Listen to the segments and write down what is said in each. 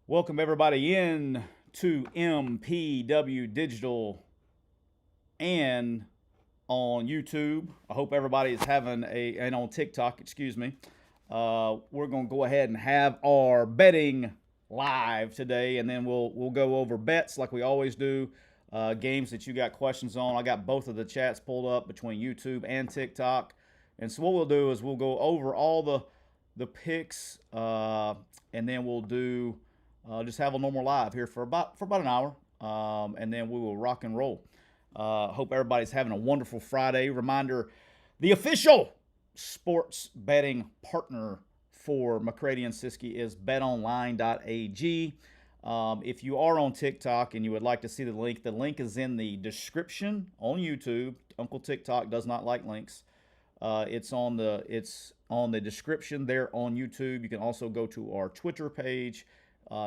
Welcome everybody in to MPW Digital and on YouTube. I hope everybody is having and on TikTok, excuse me. We're going to go ahead and have our betting live today, and then we'll go over bets like we always do. Games that you got questions on. I got both of the chats pulled up between YouTube and TikTok. And so what we'll do is we'll go over all the picks, and then we'll do just have a normal live here for about an hour, and then we will rock and roll. Hope everybody's having a wonderful Friday. Reminder: the official sports betting partner for McCready and Siskey is betonline.ag. If you are on TikTok and you would like to see the link is in the description on YouTube. Uncle TikTok does not like links. It's on the description there on YouTube. You can also go to our Twitter page,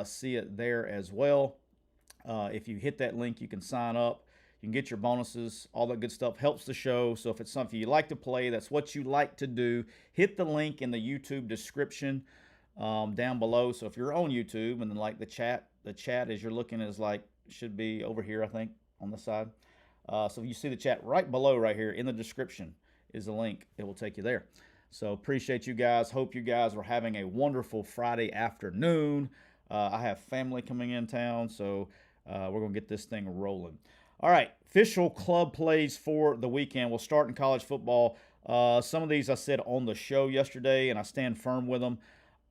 see it there as well. If you hit that link, you can sign up. You can get your bonuses, all that good stuff. Helps the show. So if it's something you like to play, that's what you like to do, hit the link in the YouTube description down below. So if you're on YouTube and then like the chat as you're looking is like should be over here, I think, on the side. So if you see the chat right below right here in the description is a link. It will take you there. So appreciate you guys. Hope you guys are having a wonderful Friday afternoon. I have family coming in town, so we're going to get this thing rolling. All right, official club plays for the weekend. We'll start in college football. Some of these I said on the show yesterday, and I stand firm with them.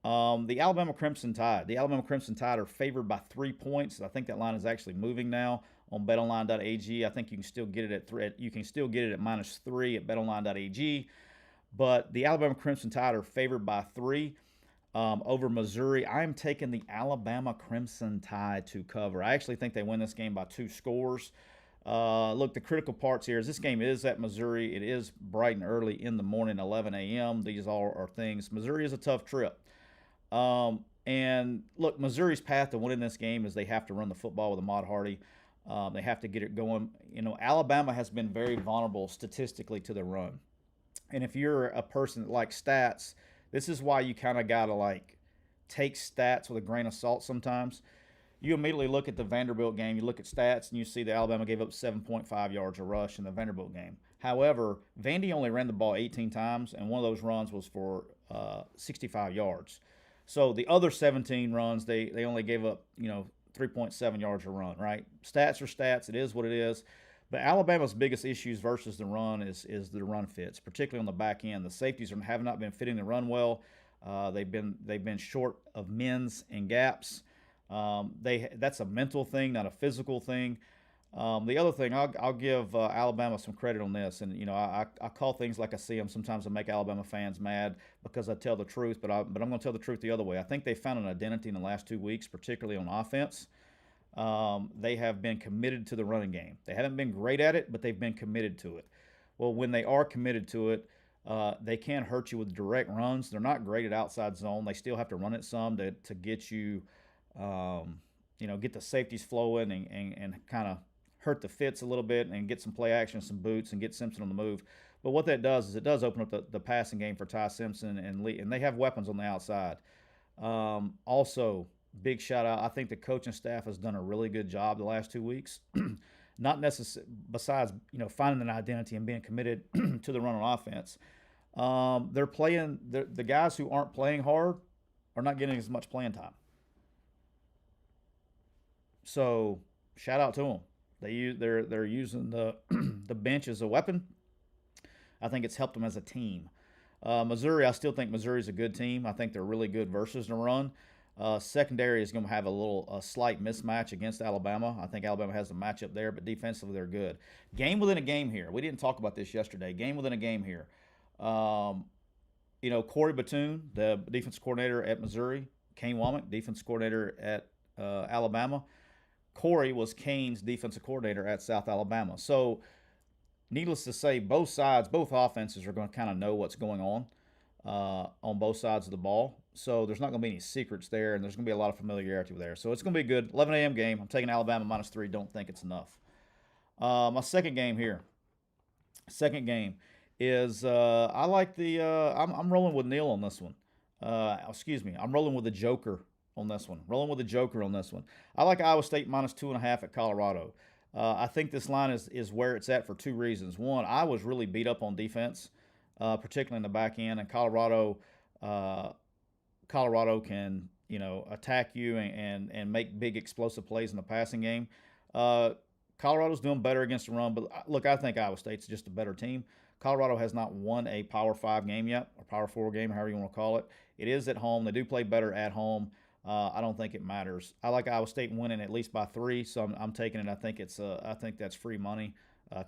The Alabama Crimson Tide. The Alabama Crimson Tide are favored by 3 points. I think that line is actually moving now on betonline.ag. I think you can still get it at -3 at betonline.ag. But the Alabama Crimson Tide are favored by 3 over Missouri. I'm taking the Alabama Crimson Tide to cover. I actually think they win this game by 2 scores. Look, the critical parts here is this game is at Missouri. It is bright and early in the morning, 11 a.m. These all are things. Missouri is a tough trip. And look, Missouri's path to winning this game is they have to run the football with Ahmad Hardy. They have to get it going. You know, Alabama has been very vulnerable statistically to the run. And if you're a person that likes stats, this is why you kind of got to like take stats with a grain of salt sometimes. You immediately look at the Vanderbilt game, you look at stats, and you see that Alabama gave up 7.5 yards a rush in the Vanderbilt game. However, Vandy only ran the ball 18 times, and one of those runs was for 65 yards. So the other 17 runs, they only gave up, 3.7 yards a run, right? Stats are stats. It is what it is. But Alabama's biggest issues versus the run is the run fits, particularly on the back end. The safeties have not been fitting the run well. They've been short of men's and gaps. That's a mental thing, not a physical thing. The other thing, I'll give Alabama some credit on this, and I call things like I see them. Sometimes I make Alabama fans mad because I tell the truth, but I'm going to tell the truth the other way. I think they found an identity in the last 2 weeks, particularly on offense. They have been committed to the running game. They haven't been great at it, but they've been committed to it. Well, when they are committed to it, they can hurt you with direct runs. They're not great at outside zone. They still have to run it some to get you, get the safeties flowing and kind of hurt the fits a little bit and get some play action, some boots, and get Simpson on the move. But what that does is it does open up the passing game for Ty Simpson and Lee, and they have weapons on the outside. Also, big shout out. I think the coaching staff has done a really good job the last 2 weeks. Not necessarily besides finding an identity and being committed to the run on offense. They're playing the guys who aren't playing hard are not getting as much playing time. So shout out to them. They're using the the bench as a weapon. I think it's helped them as a team. Missouri, I still think Missouri's a good team. I think they're really good versus the run. Secondary is going to have a slight mismatch against Alabama. I think Alabama has a matchup there, but defensively they're good. Game within a game here. We didn't talk about this yesterday. Game within a game here. Corey Batoon, the defense coordinator at Missouri, Kane Womack, defense coordinator at Alabama. Corey was Kane's defensive coordinator at South Alabama. So, needless to say, both offenses are going to kind of know what's going on both sides of the ball. So there's not going to be any secrets there, and there's going to be a lot of familiarity there. So it's going to be a good 11 a.m. game. I'm taking Alabama -3. Don't think it's enough. My second game here. Second game is I like the I'm rolling with Neil on this one. I'm rolling with the Joker on this one. Rolling with the Joker on this one. I like Iowa State minus 2.5 at Colorado. I think this line is where it's at for two reasons. One, Iowa's really beat up on defense, particularly in the back end, and Colorado can attack you and make big explosive plays in the passing game. Colorado's doing better against the run, but look, I think Iowa State's just a better team. Colorado has not won a Power 5 game yet, or Power 4 game, however you want to call it. It is at home. They do play better at home. I don't think it matters. I like Iowa State winning at least by 3, so I'm taking it. I think that's free money.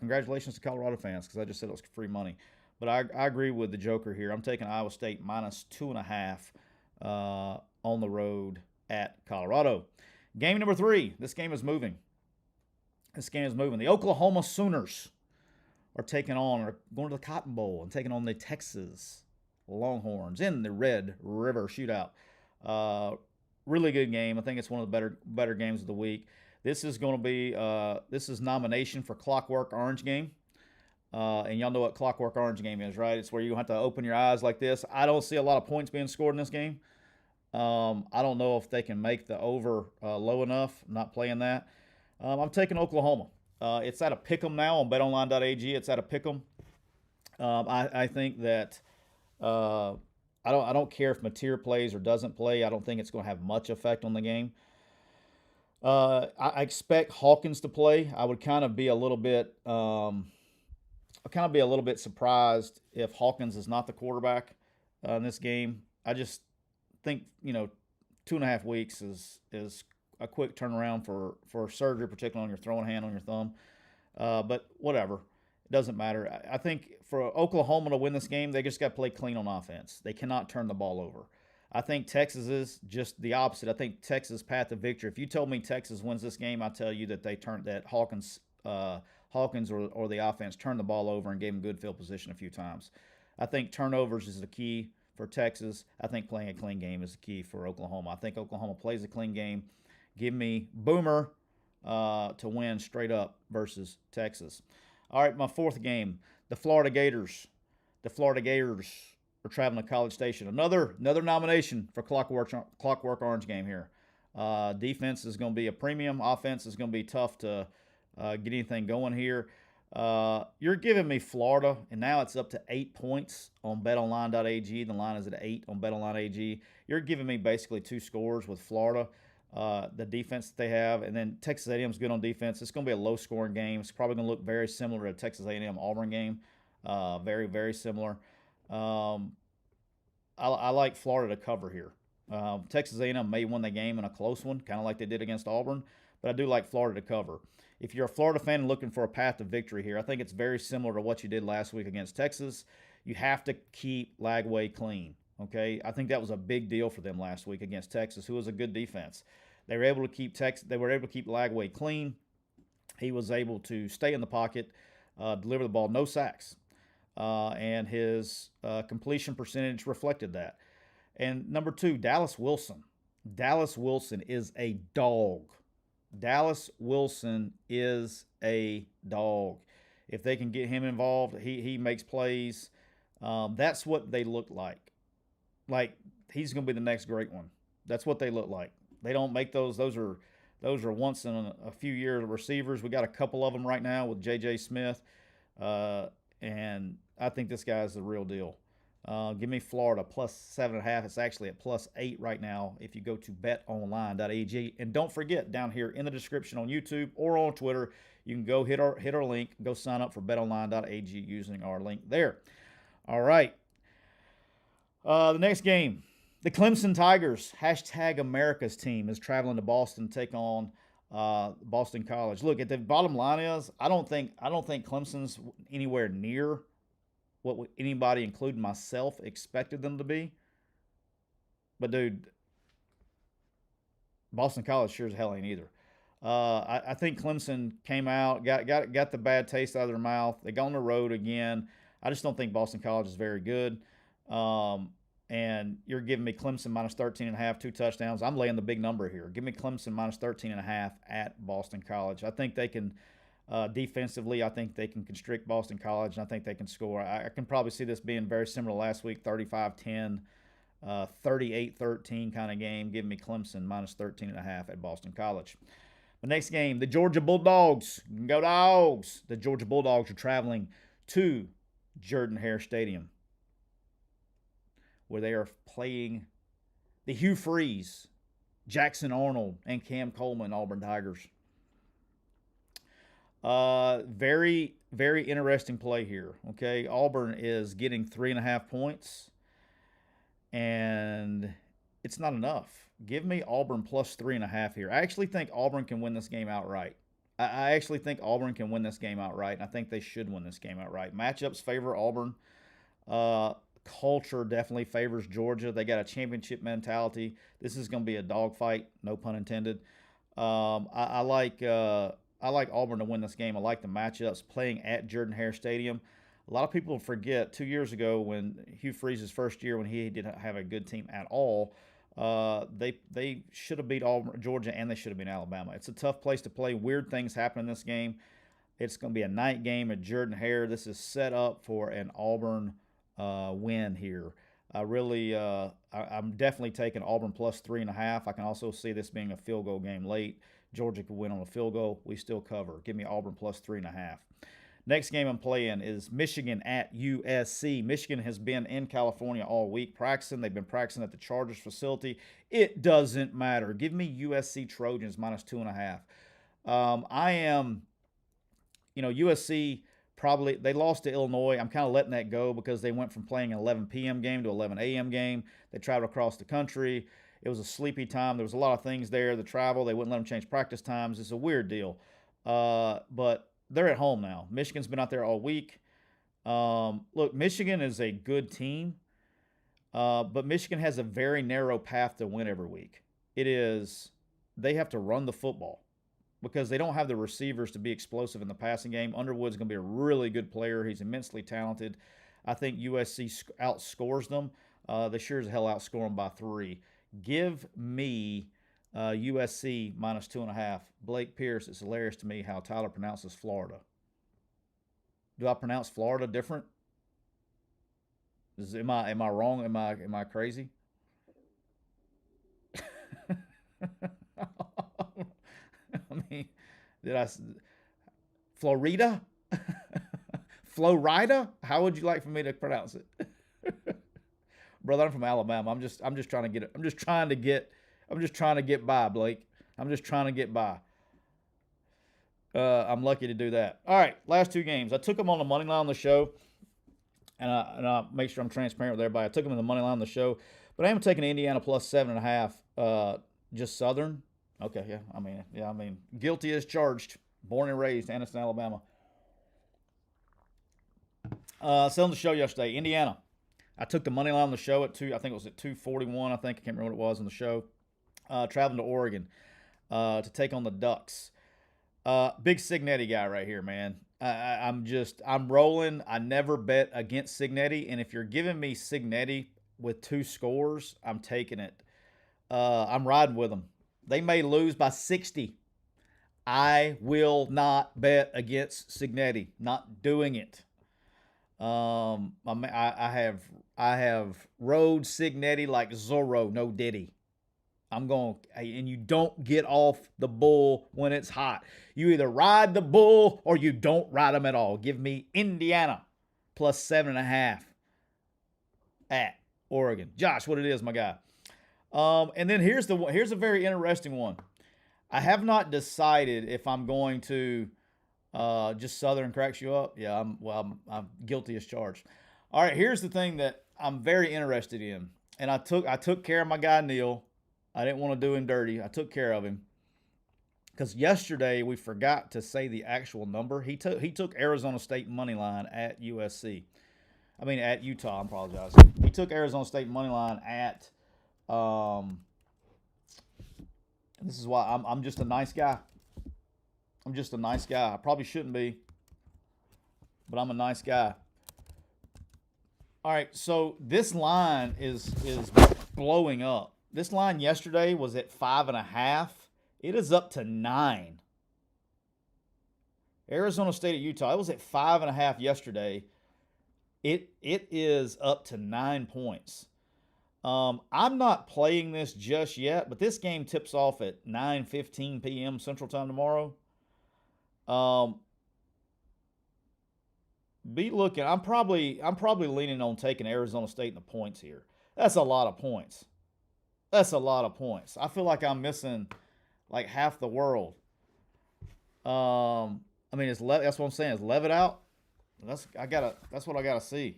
Congratulations to Colorado fans, because I just said it was free money. But I agree with the Joker here. I'm taking Iowa State minus 2.5 on the road at Colorado. Game number 3. This game is moving. The Oklahoma Sooners are going to the Cotton Bowl and taking on the Texas Longhorns in the Red River Shootout. Really good game. I think it's one of the better games of the week. This is going to be this is nomination for Clockwork Orange game. And y'all know what Clockwork Orange game is, right? It's where you have to open your eyes like this. I don't see a lot of points being scored in this game. I don't know if they can make the over low enough. I'm not playing that. I'm taking Oklahoma. It's at a pick'em now on betonline.ag. It's at a pick'em. I think that I don't care if Mateer plays or doesn't play. I don't think it's going to have much effect on the game. I expect Hawkins to play. I would kind of be a little bit surprised if Hawkins is not the quarterback in this game. I just think 2.5 weeks is a quick turnaround for surgery, particularly on your throwing hand on your thumb. But whatever, it doesn't matter. I think for Oklahoma to win this game, they just got to play clean on offense. They cannot turn the ball over. I think Texas is just the opposite. I think Texas' path to victory. If you told me Texas wins this game, I tell you that Hawkins or the offense turned the ball over and gave them good field position a few times. I think turnovers is the key for Texas. I think playing a clean game is the key for Oklahoma. I think Oklahoma plays a clean game. Give me Boomer to win straight up versus Texas. All right, my 4th game, the Florida Gators. The Florida Gators are traveling to College Station. Another nomination for Clockwork Orange game here. Defense is going to be a premium. Offense is going to be tough to get anything going here. You're giving me Florida, and now it's up to 8 points on betonline.ag. The line is at 8 on betonline.ag. You're giving me basically 2 scores with Florida. The defense that they have, and then Texas A&M is good on defense. It's going to be a low-scoring game. It's probably going to look very similar to the Texas A&M Auburn game. Very, very similar. I like Florida to cover here. Texas A&M may win the game in a close one, kind of like they did against Auburn, but I do like Florida to cover. If you're a Florida fan looking for a path to victory here, I think it's very similar to what you did last week against Texas. You have to keep Lagway clean. Okay, I think that was a big deal for them last week against Texas, who was a good defense. They were able to keep Lagway clean. He was able to stay in the pocket, deliver the ball, no sacks, and his completion percentage reflected that. And number 2, Dallas Wilson. Dallas Wilson is a dog. Dallas Wilson is a dog. If they can get him involved, he makes plays. That's what they look like. Like, he's going to be the next great one. That's what they look like. They don't make those. Those are once in a few years receivers. We got a couple of them right now with J.J. Smith. And I think this guy's the real deal. Give me Florida plus 7.5. It's actually at plus 8 right now if you go to betonline.ag. And don't forget, down here in the description on YouTube or on Twitter, you can go hit our link, go sign up for betonline.ag using our link there. All right. The next game, the Clemson Tigers, #America's team, is traveling to Boston to take on Boston College. Look, at the bottom line is, I don't think Clemson's anywhere near what anybody, including myself, expected them to be. But dude, Boston College sure as hell ain't either. I think Clemson came out, got the bad taste out of their mouth. They go on the road again. I just don't think Boston College is very good. And you're giving me Clemson minus 13.5, 2 touchdowns. I'm laying the big number here. Give me Clemson minus 13.5 at Boston College. I think they can, defensively, I think they can constrict Boston College, and I think they can score. I can probably see this being very similar to last week, 35-10 38-13 kind of game. Give me Clemson minus 13.5 at Boston College. The next game, the Georgia Bulldogs. Go Dogs. The Georgia Bulldogs are traveling to Jordan-Hare Stadium, where they are playing the Hugh Freeze, Jackson Arnold, and Cam Coleman Auburn Tigers. Very, very interesting play here. Okay, Auburn is getting 3.5 points, and it's not enough. Give me Auburn plus 3.5 here. I actually think Auburn can win this game outright. I actually think Auburn can win this game outright, and I think they should win this game outright. Matchups favor Auburn. Culture definitely favors Georgia. They got a championship mentality. This is going to be a dogfight, no pun intended. I like Auburn to win this game. I like the matchups playing at Jordan-Hare Stadium. A lot of people forget 2 years ago when Hugh Freeze's first year when he didn't have a good team at all, they should have beat Georgia and they should have beat Alabama. It's a tough place to play. Weird things happen in this game. It's going to be a night game at Jordan-Hare. This is set up for an Auburn win here. I'm definitely taking Auburn plus 3.5. I can also see this being a field goal game late. Georgia could win on a field goal. We still cover. Give me Auburn plus 3.5. Next game I'm playing is Michigan at USC. Michigan has been in California all week practicing. They've been practicing at the Chargers facility. It doesn't matter. Give me USC Trojans minus 2.5. USC probably, they lost to Illinois. I'm kind of letting that go because they went from playing an 11 p.m. game to 11 a.m. game. They traveled across the country. It was a sleepy time. There was a lot of things there. The travel, they wouldn't let them change practice times. It's a weird deal. But they're at home now. Michigan's been out there all week. Look, Michigan is a good team, but Michigan has a very narrow path to win every week. They have to run the football because they don't have the receivers to be explosive in the passing game. Underwood's going to be a really good player. He's immensely talented. I think USC outscores them. They sure as hell outscore them by 3. Give me USC minus 2.5. Blake Pierce, it's hilarious to me how Tyler pronounces Florida. Do I pronounce Florida different? Am I wrong? Am I crazy? I mean, Florida? Florida? How would you like for me to pronounce it? Brother, I'm from Alabama. I'm just trying to get it. I'm just trying to get by, Blake. I'm just trying to get by. I'm lucky to do that. All right, last 2 games. I took them on the money line on the show, and I make sure I'm transparent with everybody. I took them in the money line on the show, but I am taking Indiana plus 7.5. Just Southern. Okay, yeah. I mean, guilty as charged. Born and raised, Anniston, Alabama. Selling the show yesterday, Indiana. I took the money line on the show at 2. I think it was at 241. I can't remember what it was on the show. Traveling to Oregon to take on the Ducks. Big Signetti guy right here, man. I'm rolling. I never bet against Signetti, and if you're giving me Signetti with 2 scores, I'm taking it. I'm riding with them. They may lose by 60. I will not bet against Signetti. Not doing it. I have rode Signetti like Zorro, no Diddy. And you don't get off the bull when it's hot. You either ride the bull or you don't ride them at all. Give me Indiana plus 7.5 at Oregon. Josh, what it is, my guy. And then here's a very interesting one. I have not decided if I'm going to just Southern cracks you up. Yeah, I'm guilty as charged. All right, here's the thing that I'm very interested in, and I took care of my guy Neil. I didn't want to do him dirty. I took care of him because yesterday we forgot to say the actual number. He took Arizona State money line at USC. At Utah. I apologize. He took Arizona State money line at. This is why I'm just a nice guy. I'm just a nice guy. I probably shouldn't be, but I'm a nice guy. All right, so this line is blowing up. This line yesterday was at 5.5. It is up to 9. Arizona State at Utah. It was at 5.5 yesterday. It is up to 9 points. I'm not playing this just yet, but this game tips off at 9:15 p.m. Central Time tomorrow. Um, be looking. I'm probably leaning on taking Arizona State in the points here. That's a lot of points. That's a lot of points. I feel like I'm missing like half the world. I mean, that's what I'm saying. Is Levitt out? That's what I gotta see.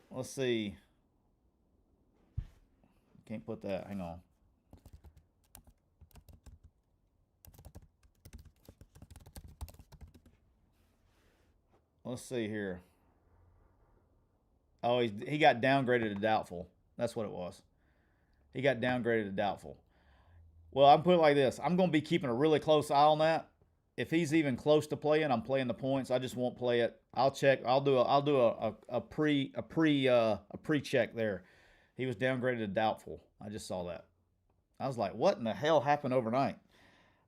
Let's see. Can't put that. Hang on. Let's see here. Oh, he got downgraded to doubtful. That's what it was. He got downgraded to doubtful. Well, I'm put it like this. I'm going to be keeping a really close eye on that. If he's even close to playing, I'm playing the points. I just won't play it. I'll check. I'll do a pre check there. He was downgraded to doubtful. I just saw that. I was like, what in the hell happened overnight?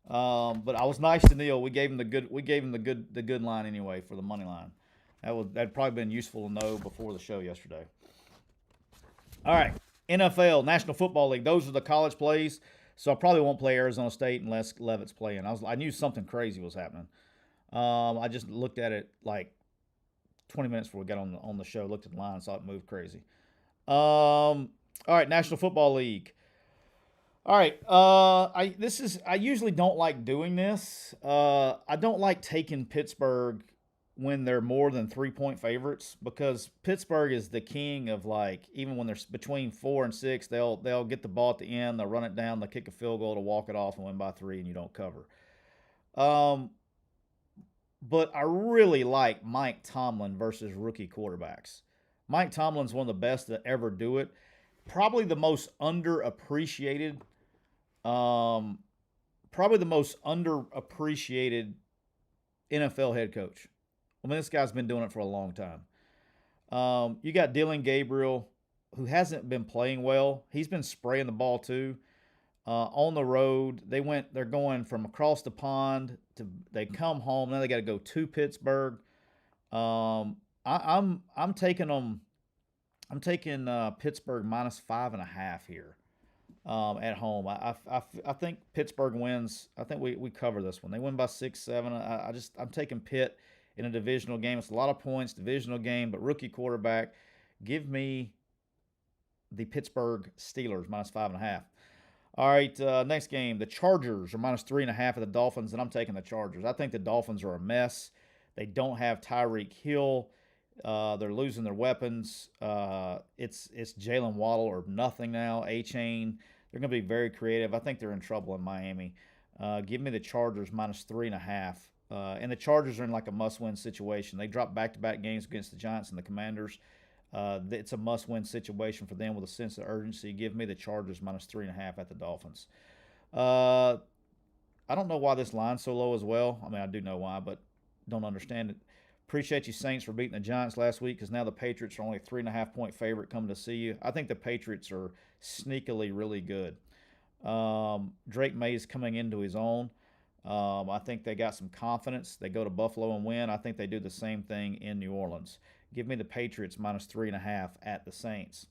But I was nice to Neil. We gave him the good line anyway for the money line. That'd probably been useful to know before the show yesterday. All right, NFL, National Football League. Those are the college plays. So I probably won't play Arizona State unless Levitt's playing. I knew something crazy was happening. I just looked at it like 20 minutes before we got on the show. Looked at the line and saw it move crazy. All right, National Football League. All right, I usually don't like doing this. I don't like taking Pittsburgh when they're more than 3-point favorites because Pittsburgh is the king of like even when they're between 4 and 6, they'll get the ball at the end, they'll run it down, they'll kick a field goal to walk it off and win by 3, and you don't cover. Um, but I really like Mike Tomlin versus rookie quarterbacks. Mike Tomlin's one of the best to ever do it. Probably the most underappreciated um, probably the most underappreciated NFL head coach. I mean, this guy's been doing it for a long time. You got Dylan Gabriel, who hasn't been playing well. He's been spraying the ball too. On the road, they're going from across the pond to they come home. Now they got to go to Pittsburgh. I'm taking them. I'm taking Pittsburgh minus 5.5 here at home. I think Pittsburgh wins. I think we cover this one. They win by 6-7. I'm taking Pitt in a divisional game. It's a lot of points, divisional game, but rookie quarterback. Give me the Pittsburgh Steelers minus 5.5. All right, next game. The Chargers are minus 3.5 at the Dolphins, and I'm taking the Chargers. I think the Dolphins are a mess. They don't have Tyreek Hill. They're losing their weapons. It's Jalen Waddle or nothing now. A-Chain. They're going to be very creative. I think they're in trouble in Miami. Give me the Chargers minus 3.5. And the Chargers are in like a must-win situation. They dropped back-to-back games against the Giants and the Commanders. It's a must-win situation for them with a sense of urgency. Give me the Chargers minus 3.5 at the Dolphins. I don't know why this line's so low as well. I mean, I do know why, but don't understand it. Appreciate you, Saints, for beating the Giants last week because now the Patriots are only a 3.5-point favorite coming to see you. I think the Patriots are sneakily really good. Drake May's coming into his own. I think they got some confidence. They go to Buffalo and win. I think they do the same thing in New Orleans. Give me the Patriots minus 3.5 at the Saints.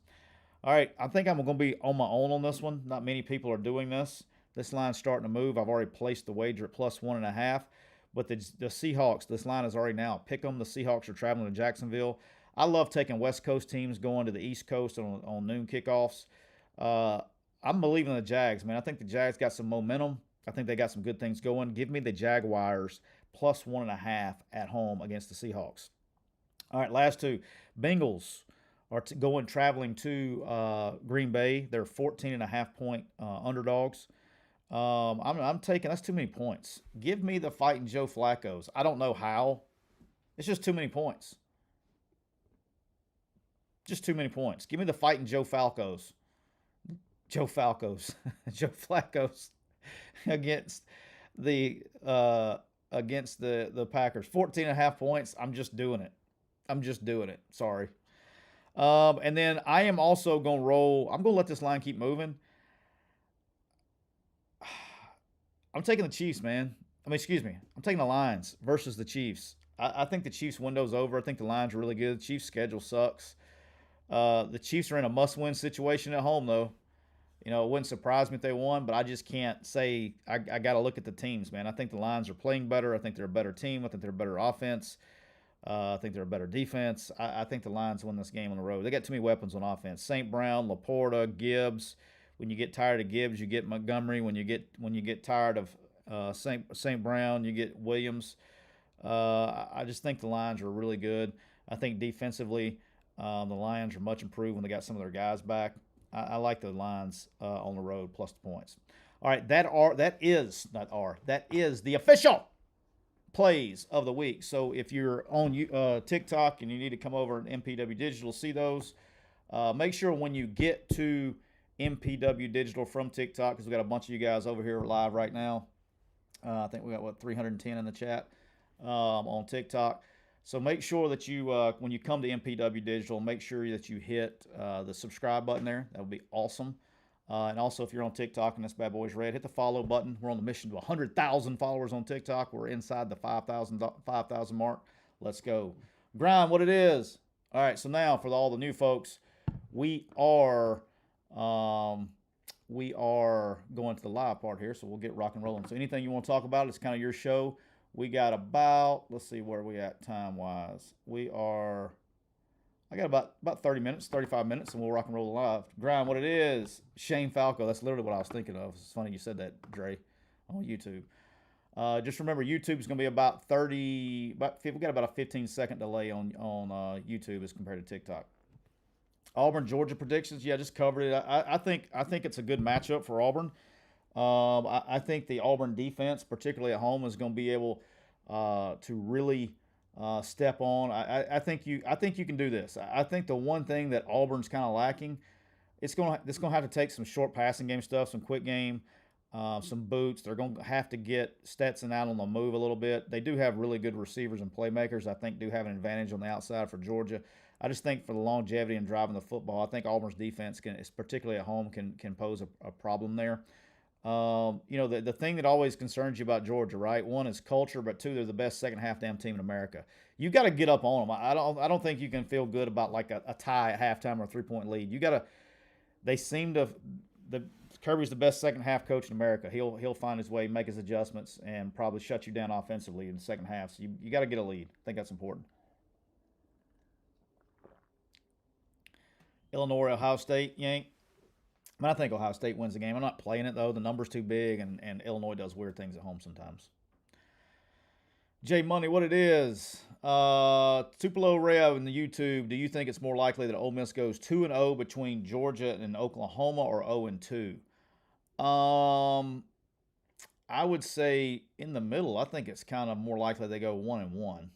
All right, I think I'm going to be on my own on this one. Not many people are doing this. This line's starting to move. I've already placed the wager at plus 1.5. But the Seahawks, this line is already now. Pick them. The Seahawks are traveling to Jacksonville. I love taking West Coast teams going to the East Coast on noon kickoffs. I'm believing in the Jags, man. I think the Jags got some momentum. I think they got some good things going. Give me the Jaguars plus 1.5 at home against the Seahawks. All right, last two. Bengals are traveling to Green Bay. They're 14.5-point underdogs. I'm taking that's too many points. Give me the fighting Joe Flacco's. I don't know how. It's just too many points. Just too many points. Give me the fighting Joe Flacco's. Joe Flacco's against the Packers. 14.5 points. I'm just doing it. Sorry. And then I am also going to roll. I'm going to let this line keep moving. I'm taking the Chiefs, man. I'm taking the Lions versus the Chiefs. I think the Chiefs' window's over. I think the Lions are really good. The Chiefs' schedule sucks. The Chiefs are in a must-win situation at home, though. It wouldn't surprise me if they won, but I just can't say. I got to look at the teams, man. I think the Lions are playing better. I think they're a better team. I think they're a better offense. I think they're a better defense. I think the Lions win this game on the road. They got too many weapons on offense. St. Brown, Laporta, Gibbs. When you get tired of Gibbs, you get Montgomery. When you get tired of St. Brown, you get Williams. I just think the Lions are really good. I think defensively, the Lions are much improved when they got some of their guys back. I like the Lions on the road plus the points. All right, that is the official plays of the week. So if you're on TikTok and you need to come over to MPW Digital, see those. Make sure when you get to MPW Digital from TikTok, because we got a bunch of you guys over here live right now. I think we got 310 in the chat on TikTok. So make sure that you, when you come to MPW Digital, make sure that you hit the subscribe button there. That would be awesome. And also, if you're on TikTok and this bad boy's red, hit the follow button. We're on the mission to 100,000 followers on TikTok. We're inside the 5,000 mark. Let's go. Grind what it is. All right, so now for all the new folks, we are going to the live part here, so we'll get rock and rolling. So anything you want to talk about, it's kind of your show. We got about, let's see where we at time-wise. I got about 30 minutes, 35 minutes, and we'll rock and roll live. Grind what it is. Shane Falco, that's literally what I was thinking of. It's funny you said that, Dre, on YouTube. Just remember, YouTube is going to be about 30, we got about a 15-second delay on YouTube as compared to TikTok. Auburn-Georgia predictions, yeah, just covered it. I think it's a good matchup for Auburn. I think the Auburn defense, particularly at home, is going to be able to really step on. I think you can do this. I think the one thing that Auburn's kind of lacking, it's going to have to take some short passing game stuff, some quick game, some boots. They're going to have to get Stetson out on the move a little bit. They do have really good receivers and playmakers. I think do have an advantage on the outside for Georgia. I just think for the longevity and driving the football, I think Auburn's defense particularly at home, can pose a problem there. The thing that always concerns you about Georgia, right? One is culture, but two, they're the best second half damn team in America. You got to get up on them. I don't think you can feel good about like a tie at halftime or a 3-point lead. Kirby's the best second half coach in America. He'll find his way, make his adjustments, and probably shut you down offensively in the second half. So you got to get a lead. I think that's important. Illinois, Ohio State, Yank. I think Ohio State wins the game. I'm not playing it, though. The number's too big, and Illinois does weird things at home sometimes. J Money, what it is. Tupelo Rev in the YouTube. Do you think it's more likely that Ole Miss goes 2-0 between Georgia and Oklahoma, or 0-2? I would say in the middle. I think it's kind of more likely they go 1-1.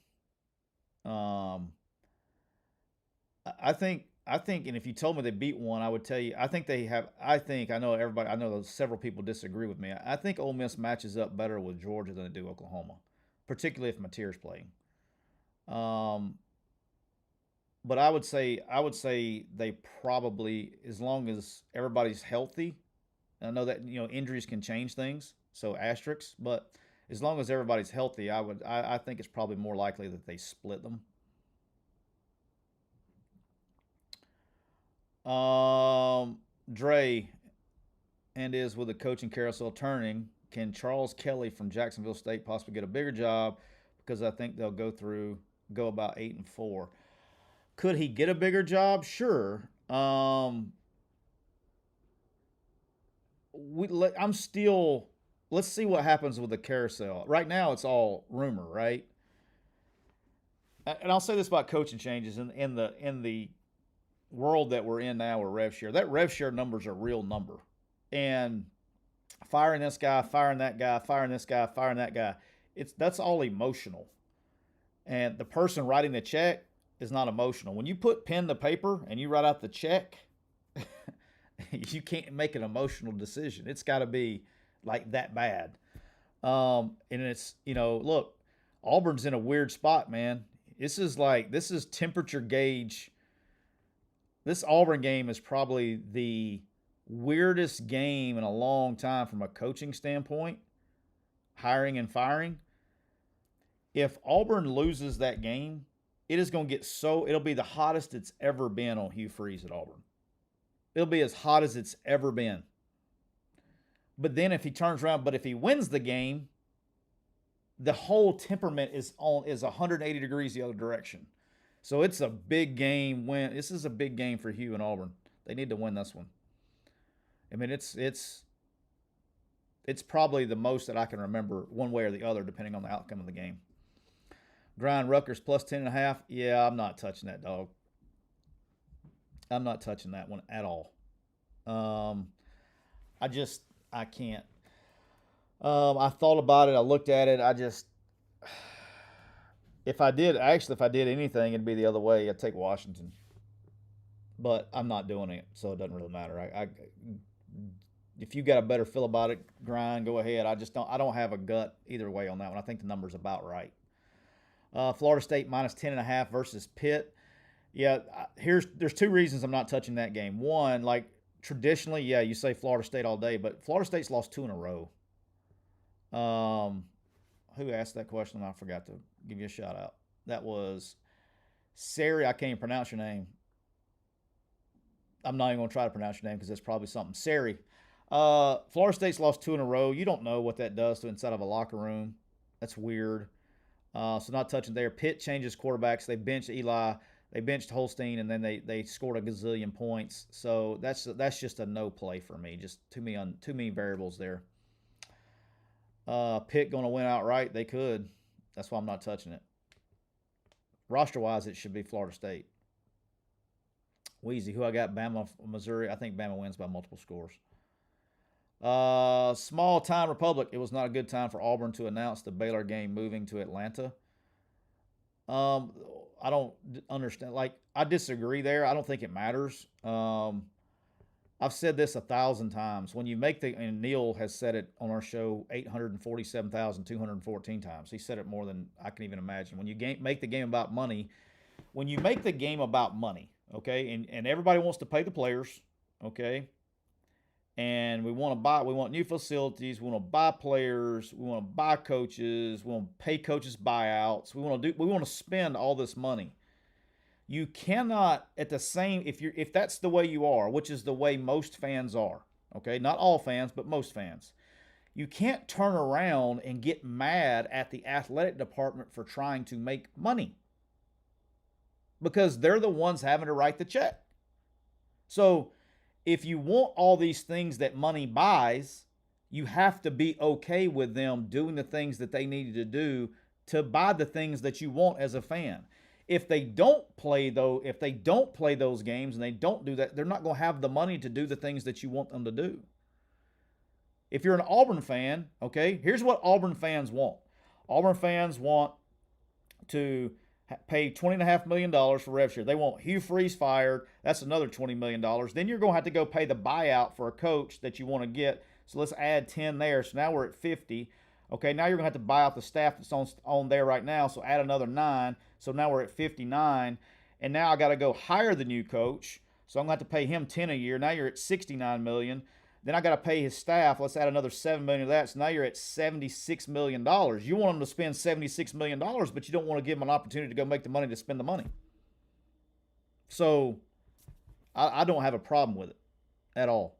I think, and if you told me they beat one, I would tell you, I know several people disagree with me. I think Ole Miss matches up better with Georgia than they do Oklahoma, particularly if Mateer's playing. But I would say they probably, as long as everybody's healthy, and I know that, injuries can change things, so asterisks, but as long as everybody's healthy, I think it's probably more likely that they split them. Dre, and is with the coaching carousel turning, can Charles Kelly from Jacksonville State possibly get a bigger job? Because I think they'll go about 8-4. Could he get a bigger job? Sure. Let's see what happens with the carousel. Right now, it's all rumor, right? And I'll say this about coaching changes in the world that we're in now with rev share. That rev share number is a real number. And firing this guy, firing that guy, firing this guy, firing that guy, that's all emotional. And the person writing the check is not emotional. When you put pen to paper and you write out the check, you can't make an emotional decision. It's got to be like that bad. And it's, look, Auburn's in a weird spot, man. This is temperature gauge. This Auburn game is probably the weirdest game in a long time from a coaching standpoint, hiring and firing. If Auburn loses that game, it is going to get it'll be the hottest it's ever been on Hugh Freeze at Auburn. It'll be as hot as it's ever been. But then if he turns around, but if he wins the game, the whole temperament is 180 degrees the other direction. So it's a big game win. This is a big game for Hugh and Auburn. They need to win this one. I mean, it's probably the most that I can remember one way or the other, depending on the outcome of the game. Grind Rutgers plus 10.5. Yeah, I'm not touching that, dog. I'm not touching that one at all. I can't. I thought about it. I looked at it. If I did anything, it'd be the other way. I'd take Washington. But I'm not doing it, so it doesn't really matter. If you got a better feel about it, Grind, go ahead. I don't have a gut either way on that one. I think the number's about right. Florida State minus 10.5 versus Pitt. Yeah, there's two reasons I'm not touching that game. One, like traditionally, yeah, you say Florida State all day, but Florida State's lost 2 in a row. Who asked that question? I forgot to give you a shout out. That was Sari. I can't even pronounce your name. I'm not even going to try to pronounce your name because it's probably something. Sari. Florida State's lost 2 in a row. You don't know what that does to inside of a locker room. That's weird. So not touching there. Pitt changes quarterbacks. They benched Eli. They benched Holstein, and then they scored a gazillion points. So that's just a no play for me. Just too many variables there. Pitt going to win outright? They could. That's why I'm not touching it. Roster-wise, it should be Florida State. Wheezy, who I got? Bama, Missouri. I think Bama wins by multiple scores. Small time Republic. It was not a good time for Auburn to announce the Baylor game moving to Atlanta. I don't understand. Like, I disagree there. I don't think it matters. I've said this 1,000 times. When you make and Neil has said it on our show 847,214 times. He said it more than I can even imagine. When you make the game about money, okay, and everybody wants to pay the players, okay, and we want new facilities, we want to buy players, we want to buy coaches, we want to pay coaches buyouts, we want to spend all this money. You cannot if that's the way you are, which is the way most fans are, okay? Not all fans, but most fans. You can't turn around and get mad at the athletic department for trying to make money because they're the ones having to write the check. So if you want all these things that money buys, you have to be okay with them doing the things that they needed to do to buy the things that you want as a fan. If they don't play those games and they don't do that, they're not going to have the money to do the things that you want them to do. If you're an Auburn fan, okay, here's what Auburn fans want. Auburn fans want to pay $20.5 million for rev share. They want Hugh Freeze fired. That's another $20 million. Then you're going to have to go pay the buyout for a coach that you want to get. So let's add 10 there. So now we're at 50. Okay, now you're going to have to buy out the staff that's on there right now, so add another 9. So now we're at 59. And now I got to go hire the new coach, so I'm going to have to pay him 10 a year. Now you're at $69 million. Then I got to pay his staff. Let's add another $7 million to that. So now you're at $76 million. You want them to spend $76 million, but you don't want to give them an opportunity to go make the money to spend the money. So I don't have a problem with it at all.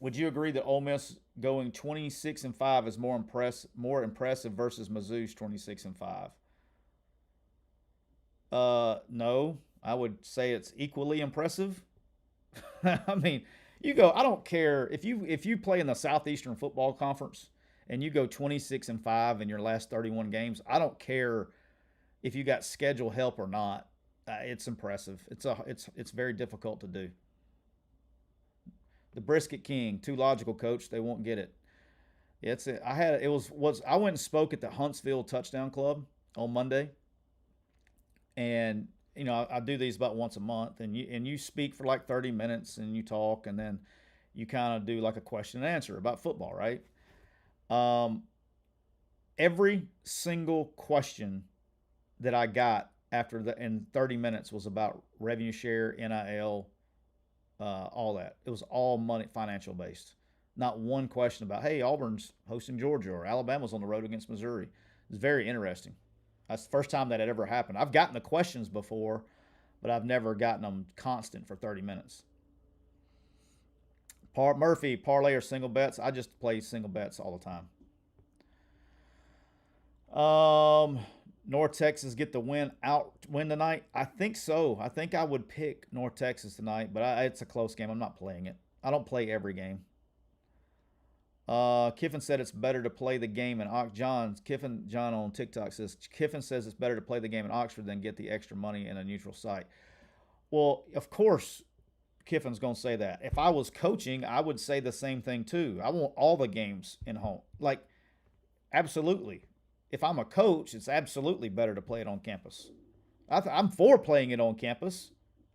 Would you agree that Ole Miss going 26-5 is more impressive versus Mizzou's 26-5? No, I would say it's equally impressive. I mean, I don't care if you play in the Southeastern Football Conference and you go 26-5 in your last 31 games. I don't care if you got schedule help or not. It's impressive. It's very difficult to do. The Brisket King, too logical, coach. They won't get it. I went and spoke at the Huntsville Touchdown Club on Monday, and I do these about once a month, and you speak for like 30 minutes and you talk, and then you kind of do like a question and answer about football, right? Every single question that I got in 30 minutes was about revenue share, NIL. All that. It was all money, financial based. Not one question about, hey, Auburn's hosting Georgia or Alabama's on the road against Missouri. It's very interesting. That's the first time that had ever happened. I've gotten the questions before, but I've never gotten them constant for 30 minutes. Murphy, parlay or single bets? I just play single bets all the time. North Texas get the win tonight? I think so. I think I would pick North Texas tonight, but it's a close game. I'm not playing it. I don't play every game. Kiffin said it's better to play the game in Oxford. John on TikTok says Kiffin says it's better to play the game in Oxford than get the extra money in a neutral site. Well, of course, Kiffin's going to say that. If I was coaching, I would say the same thing too. I want all the games in home. Like, absolutely. If I'm a coach, it's absolutely better to play it on campus. I'm for playing it on campus.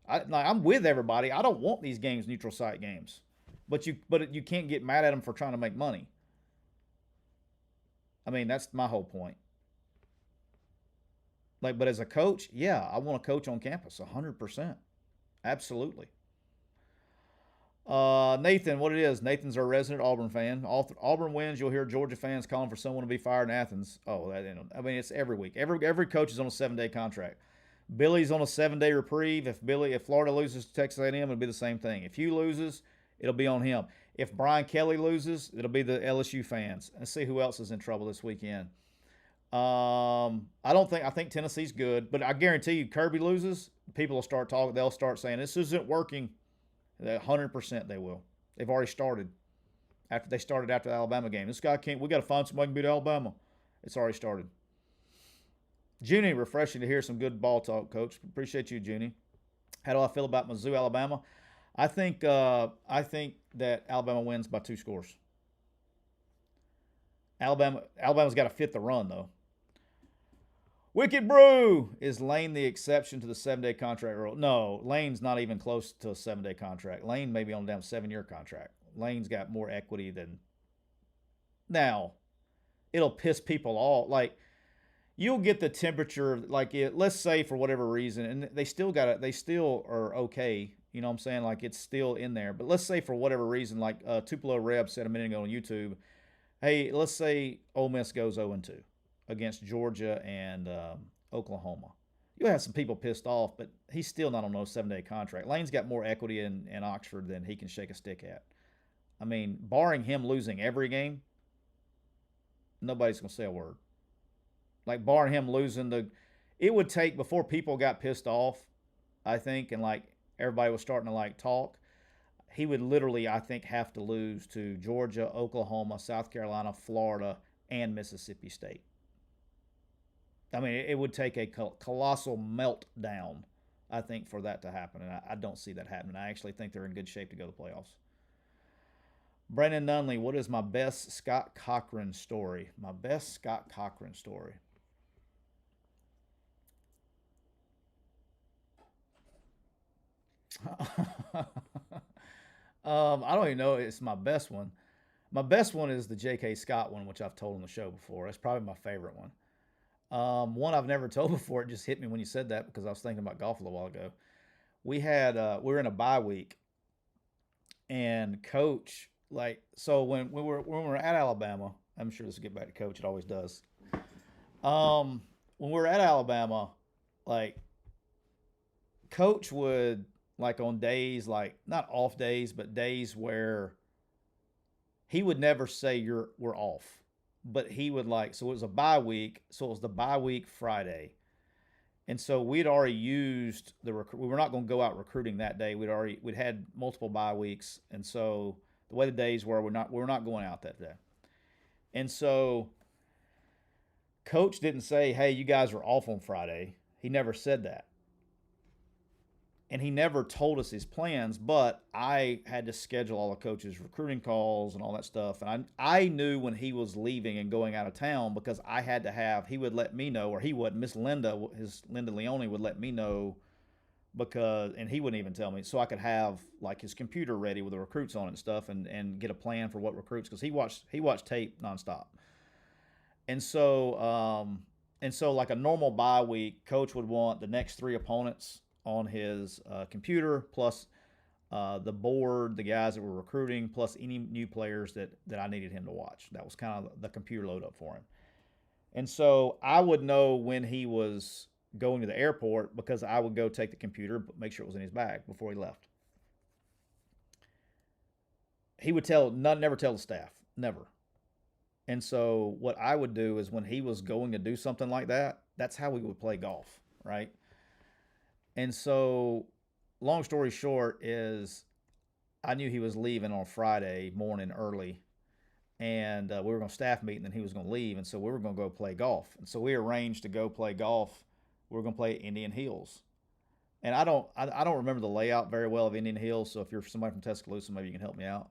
I'm with everybody. I don't want these games neutral site games. But you can't get mad at them for trying to make money. I mean, that's my whole point. Like, but as a coach, yeah, I want to coach on campus 100%. Absolutely. Nathan, what it is? Nathan's our resident Auburn fan. Auburn wins, you'll hear Georgia fans calling for someone to be fired in Athens. Oh, I mean, it's every week. Every coach is on a 7-day contract. Billy's on a 7-day reprieve. If Florida loses to Texas A&M, it'll be the same thing. If Hugh loses, it'll be on him. If Brian Kelly loses, it'll be the LSU fans. Let's see who else is in trouble this weekend. I think Tennessee's good, but I guarantee you, Kirby loses, people will start talking. They'll start saying this isn't working. 100% they will. They've already started. They started after the Alabama game. This guy can't. We got to find somebody who can beat Alabama. It's already started. Junie, refreshing to hear some good ball talk, Coach. Appreciate you, Junie. How do I feel about Mizzou, Alabama? I think that Alabama wins by 2 scores. Alabama's got to fit the run though. Wicked Brew, is Lane the exception to the 7-day contract rule? No, Lane's not even close to a 7-day contract. Lane may be on a damn 7-year contract. Lane's got more equity than. Now, it'll piss people off. Like, you'll get the temperature. Like, let's say for whatever reason, and they still are okay. You know what I'm saying? Like, it's still in there. But let's say for whatever reason, like Tupelo Reb said a minute ago on YouTube, hey, let's say Ole Miss goes 0-2 against Georgia and Oklahoma. You'll have some people pissed off, but he's still not on no 7-day contract. Lane's got more equity in Oxford than he can shake a stick at. I mean, barring him losing every game, nobody's going to say a word. Like, barring him losing it would take, before people got pissed off, I think, and like everybody was starting to like talk, he would literally, I think, have to lose to Georgia, Oklahoma, South Carolina, Florida, and Mississippi State. I mean, it would take a colossal meltdown, I think, for that to happen. And I don't see that happening. I actually think they're in good shape to go to the playoffs. Brandon Nunley, what is my best Scott Cochran story? My best Scott Cochran story. I don't even know if it's my best one. My best one is the J.K. Scott one, which I've told on the show before. That's probably my favorite one. One I've never told before. It just hit me when you said that because I was thinking about golf a little while ago. We were in a bye week, and Coach, like, so when we were at Alabama, I'm sure this will get back to Coach. It always does. When we were at Alabama, like, Coach would, like, on days, like, not off days, but days where he would never say we're off. But he would, like, so it was a bye week. So it was the bye week Friday. And so we'd already used we were not going to go out recruiting that day. We'd had multiple bye weeks. And so the way the days were, we're not going out that day. And so Coach didn't say, hey, you guys are off on Friday. He never said that. And he never told us his plans, but I had to schedule all the coaches' recruiting calls and all that stuff. And I knew when he was leaving and going out of town because I had to have, he would let me know, or he would, Miss Linda, Linda Leone would let me know and he wouldn't even tell me, so I could have, like, his computer ready with the recruits on it and stuff and get a plan for what recruits, because he watched tape nonstop. And so, like a normal bye week, Coach would want the next 3 opponents on his computer, plus the board, the guys that were recruiting, plus any new players that I needed him to watch. That was kind of the computer load up for him. And so I would know when he was going to the airport because I would go take the computer, make sure it was in his bag before he left. He would never tell the staff, never. And so what I would do is when he was going to do something like that, that's how we would play golf, right? And so long story short is I knew he was leaving on Friday morning early, and we were going to staff meet, and then he was going to leave, and so we were going to go play golf. And so we arranged to go play golf. We were going to play at Indian Hills. And I don't remember the layout very well of Indian Hills, so if you're somebody from Tuscaloosa, maybe you can help me out.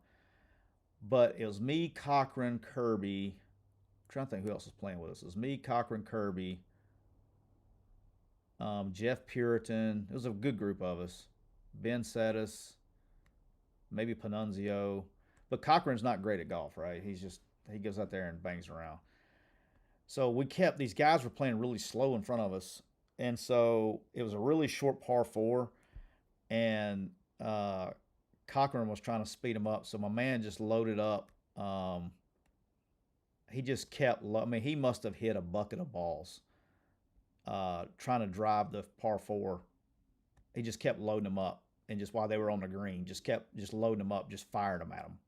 But it was me, Cochran, Kirby. I'm trying to think who else was playing with us. It was me, Cochran, Kirby, Jeff Puritan. It was a good group of us. Ben Settis, maybe Panunzio. But Cochran's not great at golf, right? He goes out there and bangs around. So these guys were playing really slow in front of us. And so it was a really short par 4. And Cochran was trying to speed him up. So my man just loaded up. He just kept, he must have hit a bucket of balls trying to drive the par 4. He just kept loading them up. And just while they were on the green, just loading them up, just fired them at him.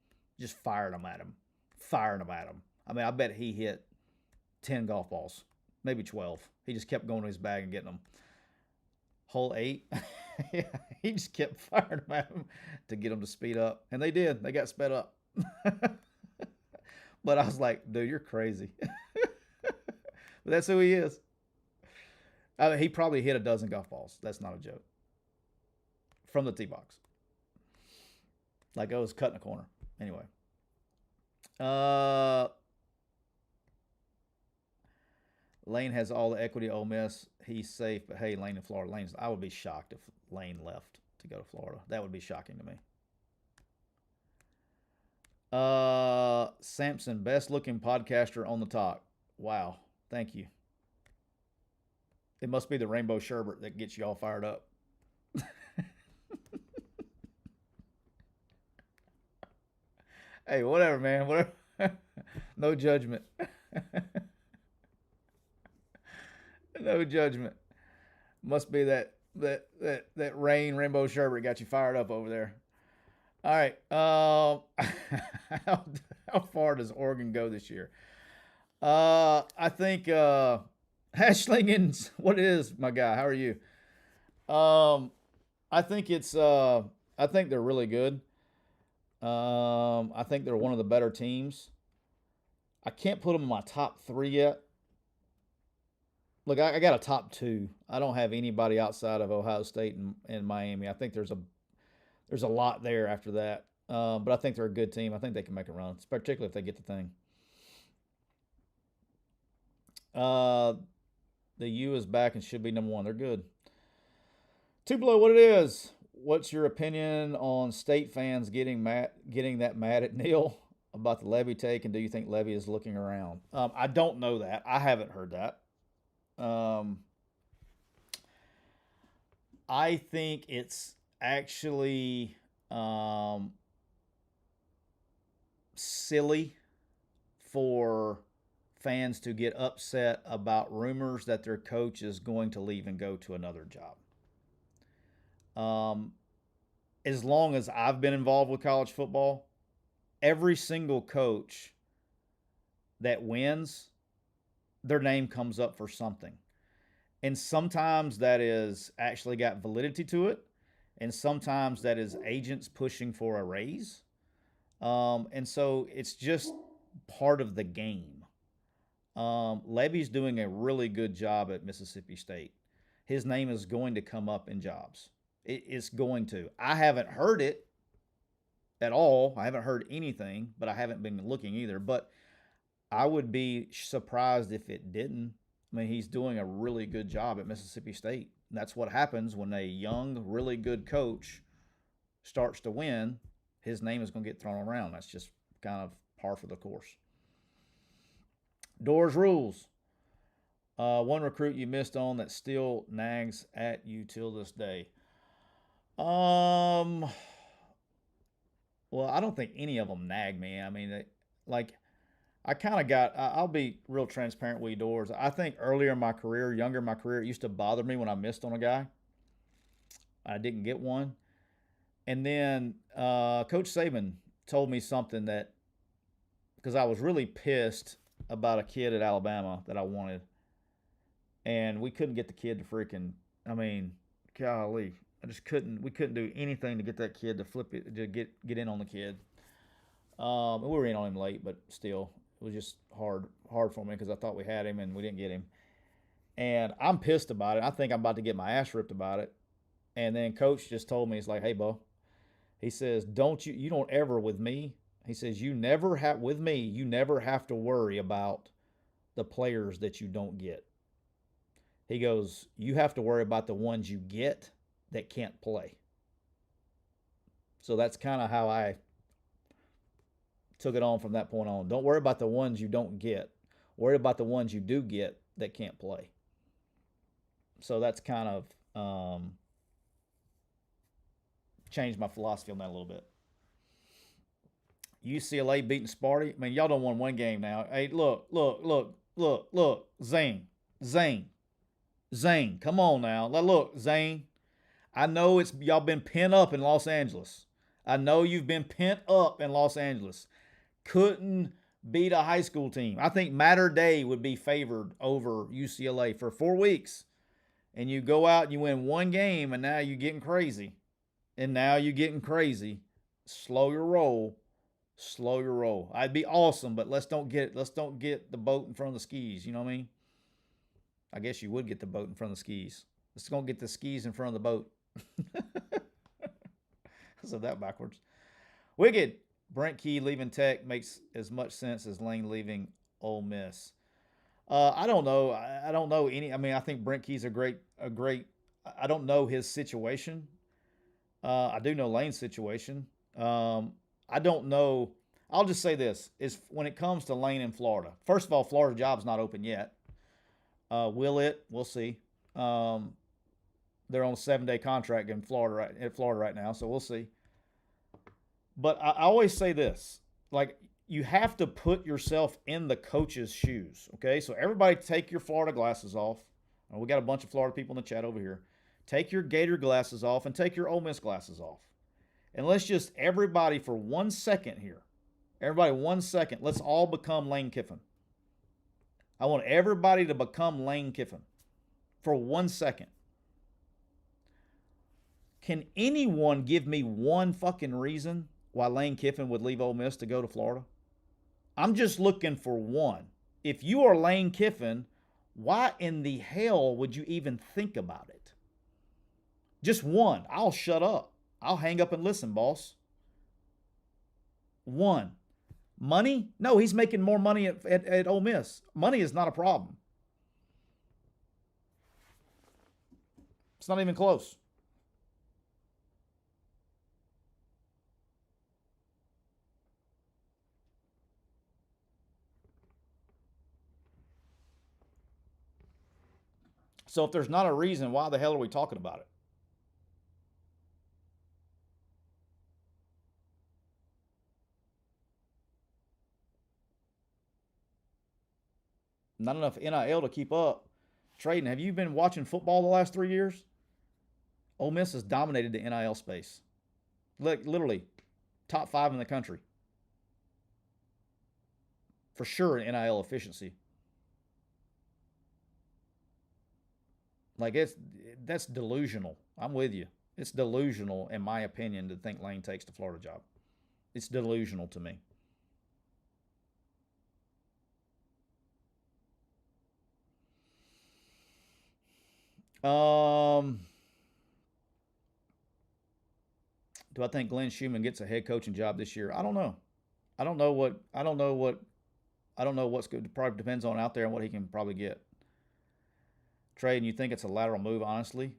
Just fired them at him. Firing them at him. I bet he hit 10 golf balls, maybe 12. He just kept going to his bag and getting them. Hole 8, yeah, he just kept firing them at him to get them to speed up. And they did. They got sped up. But I was like, dude, you're crazy. But that's who he is. He probably hit a dozen golf balls. That's not a joke. From the tee box. Like I was cutting a corner. Anyway. Lane has all the equity at Ole Miss. He's safe, but hey, Lane in Florida. I would be shocked if Lane left to go to Florida. That would be shocking to me. Sampson, best looking podcaster on the talk. Wow. Thank you. It must be the rainbow sherbet that gets you all fired up. Hey, whatever, man. Whatever. No judgment. No judgment. Must be that rainbow sherbet got you fired up over there. All right. How far does Oregon go this year? I think Hashlingans, what is my guy? How are you? I think they're really good. I think they're one of the better teams. I can't put them in my top 3 yet. Look, I got a top 2. I don't have anybody outside of Ohio State and Miami. I think there's a lot there after that. But I think they're a good team. I think they can make a run, particularly if they get the thing. The U is back and should be number 1. They're good. Tupelo, what it is? What's your opinion on State fans getting that mad at Neil about the Lebby take, and do you think Lebby is looking around? I don't know that. I haven't heard that. I think it's actually silly for fans to get upset about rumors that their coach is going to leave and go to another job. As long as I've been involved with college football, every single coach that wins, their name comes up for something. And sometimes that is actually got validity to it. And sometimes that is agents pushing for a raise. And so it's just part of the game. Lebby's doing a really good job at Mississippi State. His name is going to come up in jobs. It's going to. I haven't heard it at all. I haven't heard anything, but I haven't been looking either. But I would be surprised if it didn't. I mean, he's doing a really good job at Mississippi State. And that's what happens when a young, really good coach starts to win. His name is going to get thrown around. That's just kind of par for the course. Doors rules. One recruit you missed on that still nags at you till this day. Well, I don't think any of them nag me. I mean, like I kind of got. I'll be real transparent with you, Doors. I think earlier in my career, younger in my career, it used to bother me when I missed on a guy. I didn't get one, and then Coach Saban told me something that because I was really pissed about a kid at Alabama that I wanted, and we couldn't get the kid to freaking. I mean, golly, I just couldn't. We couldn't do anything to get that kid to flip it to get in on the kid. We were in on him late, but still, it was just hard for me because I thought we had him and we didn't get him. And I'm pissed about it. I think I'm about to get my ass ripped about it. And then Coach just told me, he's like, "Hey, Bo," he says, you don't ever with me. He says, you never have with me. You never have to worry about the players that you don't get. He goes, you have to worry about the ones you get that can't play. So that's kind of how I took it on from that point on. Don't worry about the ones you don't get. Worry about the ones you do get that can't play. So that's kind of changed my philosophy on that a little bit. UCLA beating Sparty. I mean, y'all don't won one game now. Hey, look. Zane. Come on now. Look, Zane. I know it's y'all been pent up in Los Angeles. I know you've been pent up in Los Angeles. Couldn't beat a high school team. I think Matter Day would be favored over UCLA for 4 weeks. And you go out and you win one game, and now you're getting crazy. Slow your roll. I'd be awesome, but let's don't get the boat in front of the skis. You know what I mean? I guess you would get the boat in front of the skis. Let's go get the skis in front of the boat. I said that backwards. Wicked. Brent Key leaving Tech makes as much sense as Lane leaving Ole Miss. I don't know. I don't know any. I mean, I think Brent Key's a great. I don't know his situation. I do know Lane's situation. I don't know. I'll just say this: is when it comes to Lane in Florida. First of all, Florida job's not open yet. Will it? We'll see. They're on a 7-day contract in Florida right now, so we'll see. But I always say this: like you have to put yourself in the coach's shoes. Okay, so everybody, take your Florida glasses off. We got a bunch of Florida people in the chat over here. Take your Gator glasses off and take your Ole Miss glasses off. And let's just, everybody for 1 second here. Everybody, 1 second. Let's all become Lane Kiffin. I want everybody to become Lane Kiffin for 1 second. Can anyone give me one fucking reason why Lane Kiffin would leave Ole Miss to go to Florida? I'm just looking for one. If you are Lane Kiffin, why in the hell would you even think about it? Just one. I'll shut up. I'll hang up and listen, boss. One. Money? No, he's making more money at Ole Miss. Money is not a problem. It's not even close. So if there's not a reason, why the hell are we talking about it? Not enough NIL to keep up. Traden, have you been watching football the last 3 years? Ole Miss has dominated the NIL space. Literally, top 5 in the country. For sure in NIL efficiency. Like, that's delusional. I'm with you. It's delusional, in my opinion, to think Lane takes the Florida job. It's delusional to me. Do I think Glenn Schumann gets a head coaching job this year? I don't know. I don't know what's good. It probably depends on out there and what he can probably get. Trade, and you think it's a lateral move, honestly?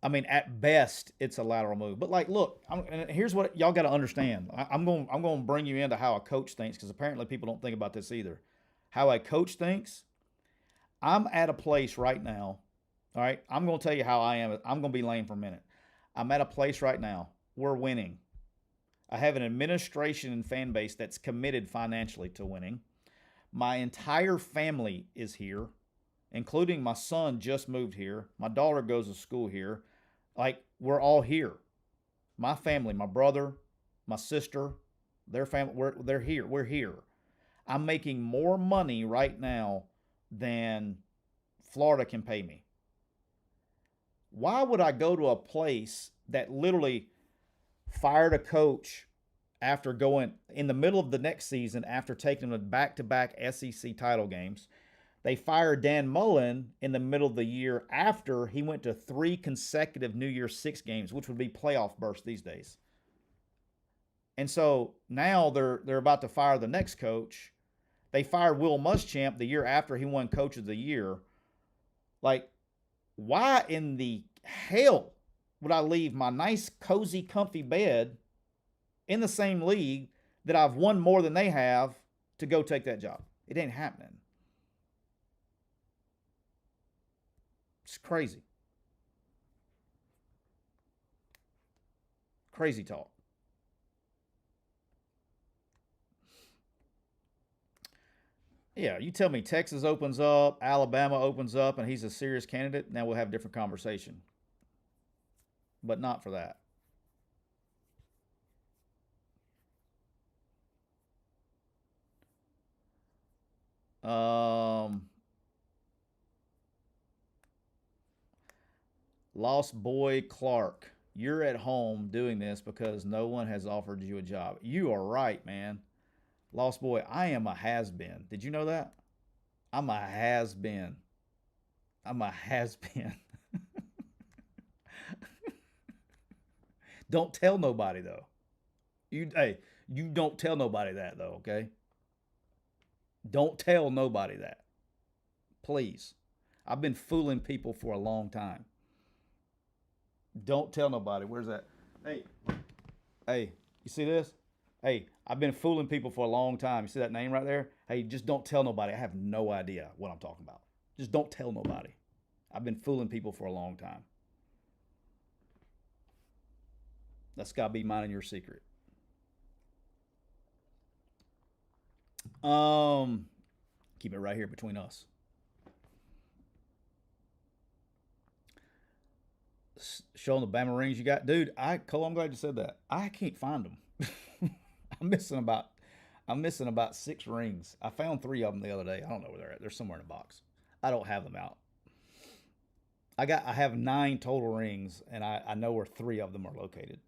I mean, at best, it's a lateral move. But like, look, and here's what y'all got to understand. I'm going to bring you into how a coach thinks, because apparently people don't think about this either. How a coach thinks. I'm at a place right now. All right, I'm going to tell you how I am. I'm going to be Lane for a minute. I'm at a place right now. We're winning. I have an administration and fan base that's committed financially to winning. My entire family is here, including my son just moved here. My daughter goes to school here. Like, we're all here. My family, my brother, my sister, their family, they're here. We're here. I'm making more money right now than Florida can pay me. Why would I go to a place that literally fired a coach after going in the middle of the next season after taking them to back-to-back SEC title games? They fired Dan Mullen in the middle of the year after he went to 3 consecutive New Year's Six games, which would be playoff bursts these days. And so now they're about to fire the next coach. They fired Will Muschamp the year after he won Coach of the Year. Like, why in the hell would I leave my nice, cozy, comfy bed in the same league that I've won more than they have to go take that job? It ain't happening. It's crazy. Crazy talk. Yeah, you tell me Texas opens up, Alabama opens up, and he's a serious candidate, now we'll have a different conversation. But not for that. Lost Boy Clark, you're at home doing this because no one has offered you a job. You are right, man. Lost Boy, I am a has-been. Did you know that? I'm a has-been. I'm a has-been. Don't tell nobody, though. Hey, you don't tell nobody that, though, okay? Don't tell nobody that. Please. I've been fooling people for a long time. Don't tell nobody. Where's that? Hey, you see this? Hey, I've been fooling people for a long time. You see that name right there? Hey, just don't tell nobody. I have no idea what I'm talking about. Just don't tell nobody. I've been fooling people for a long time. That's got to be mine and your secret. Keep it right here between us. Showing the Bama rings you got, dude. Cole, I'm glad you said that. I can't find them. I'm missing about 6 rings. I found 3 of them the other day. I don't know where they're at. They're somewhere in a box. I don't have them out. I have 9 total rings, and I know where 3 of them are located.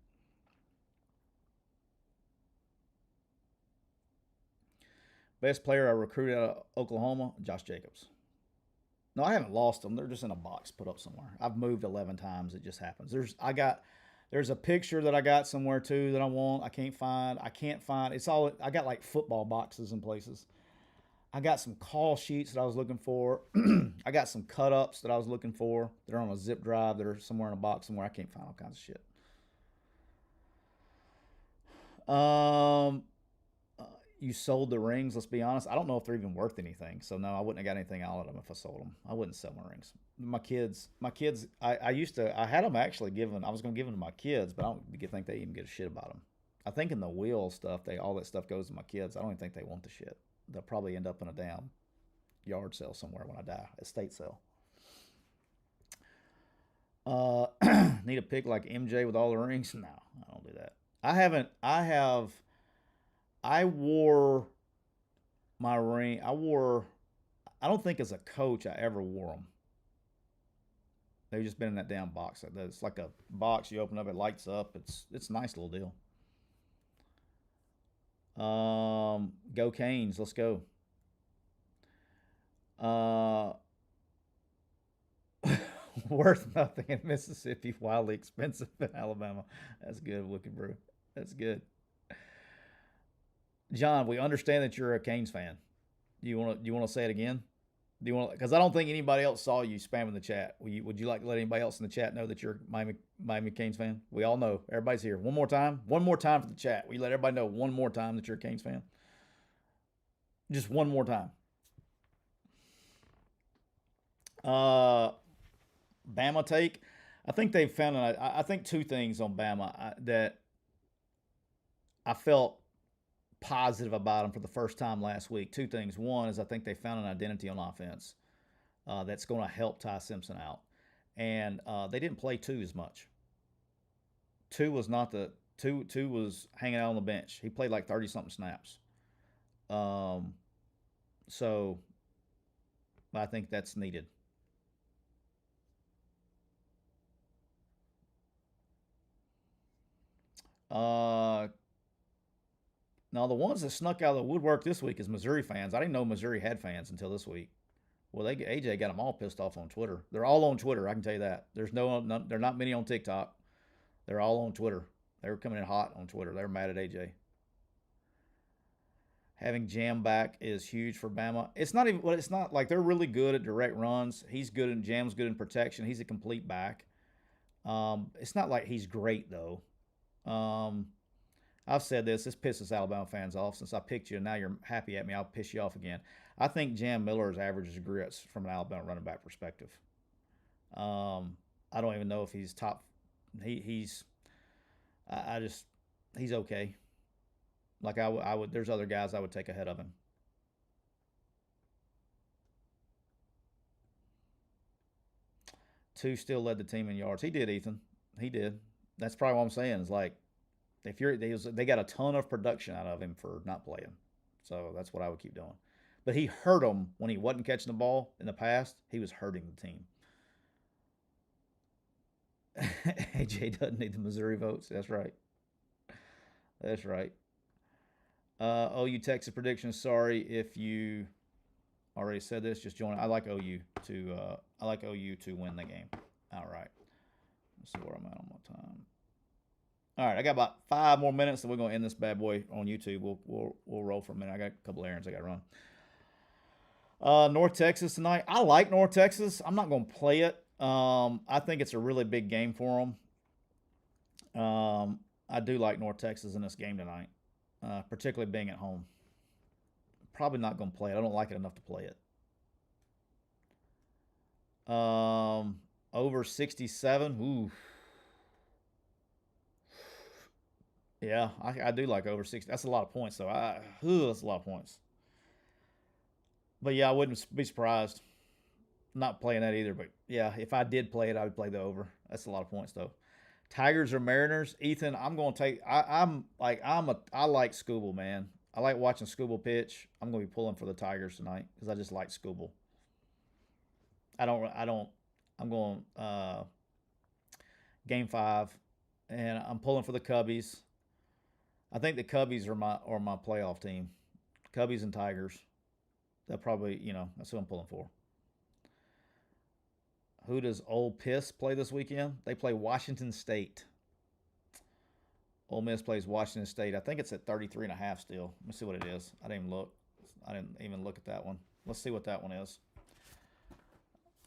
Best player I recruited out of Oklahoma, Josh Jacobs. No, I haven't lost them. They're just in a box put up somewhere. I've moved 11 times. It just happens. There's a picture that I got somewhere too that I want. I can't find. I got like football boxes in places. I got some call sheets that I was looking for. I got some cut ups that I was looking for. They're on a zip drive that are somewhere in a box somewhere. I can't find all kinds of shit. You sold the rings. Let's be honest. I don't know if they're even worth anything. So no, I wouldn't have got anything out of them if I sold them. I wouldn't sell my rings. My kids. I had them actually given. I was going to give them to my kids, but I don't think they even give a shit about them. I think in the wheel stuff, all that stuff goes to my kids. I don't even think they want the shit. They'll probably end up in a damn yard sale somewhere when I die, estate sale. Need a pick like MJ with all the rings? No, I don't do that. I wore my ring. I don't think as a coach I ever wore them. They've just been in that damn box. It's like a box you open up, it lights up. It's a nice little deal. Go Canes, let's go. Worth nothing in Mississippi, wildly expensive in Alabama. That's good looking, bro. That's good. John, we understand that you're a Canes fan. Do you want to say it again? Do you want? Because I don't think anybody else saw you spamming the chat. Would you like to let anybody else in the chat know that you're a Miami Canes fan? We all know. Everybody's here. One more time. One more time for the chat. We let everybody know one more time that you're a Canes fan. Just one more time. Bama take. I think they've found. I think 2 things on Bama that I felt positive about them for the first time last week. Two things. One is I think they found an identity on offense that's going to help Ty Simpson out. And they didn't play two as much. Two was not the two. Two was hanging out on the bench. He played like 30-something snaps. So I think that's needed. Now the ones that snuck out of the woodwork this week is Missouri fans. I didn't know Missouri had fans until this week. Well, AJ got them all pissed off on Twitter. They're all on Twitter. I can tell you that. They're not many on TikTok. They're all on Twitter. They were coming in hot on Twitter. They were mad at AJ. Having Jam back is huge for Bama. It's not even. Well, it's not like they're really good at direct runs. He's good and Jam's good in protection. He's a complete back. It's not like he's great though. I've said this. This pisses Alabama fans off. Since I picked you, and now you're happy at me, I'll piss you off again. I think Jam Miller's averages grits from an Alabama running back perspective. I don't even know if he's top. He's okay. Like I would. There's other guys I would take ahead of him. Two still led the team in yards. He did, Ethan. He did. That's probably what I'm saying. Is like if they got a ton of production out of him for not playing. So that's what I would keep doing. But he hurt them when he wasn't catching the ball in the past. He was hurting the team. AJ doesn't need the Missouri votes. That's right. That's right. OU Texas predictions. Sorry if you already said this. Just join. I like OU to win the game. All right. Let's see where I'm at on my time. All right, I got about 5 more minutes, and we're gonna end this bad boy on YouTube. We'll roll for a minute. I got a couple of errands I got to run. North Texas tonight. I like North Texas. I'm not gonna play it. I think it's a really big game for them. I do like North Texas in this game tonight, particularly being at home. Probably not gonna play it. I don't like it enough to play it. Over 67. Ooh. Yeah, I do like over 60. That's a lot of points, though. That's a lot of points. But yeah, I wouldn't be surprised. Not playing that either, but yeah, if I did play it, I would play the over. That's a lot of points, though. Tigers or Mariners, Ethan. I'm going to take. I like Scooble, man. I like watching Scooble pitch. I'm going to be pulling for the Tigers tonight because I just like Scooble. I'm going game 5, and I'm pulling for the Cubbies. I think the Cubbies are my playoff team. Cubbies and Tigers. They'll probably, that's what I'm pulling for. Who does Ole Miss play this weekend? They play Washington State. Ole Miss plays Washington State. I think it's at 33.5 still. Let me see what it is. I didn't even look at that one. Let's see what that one is.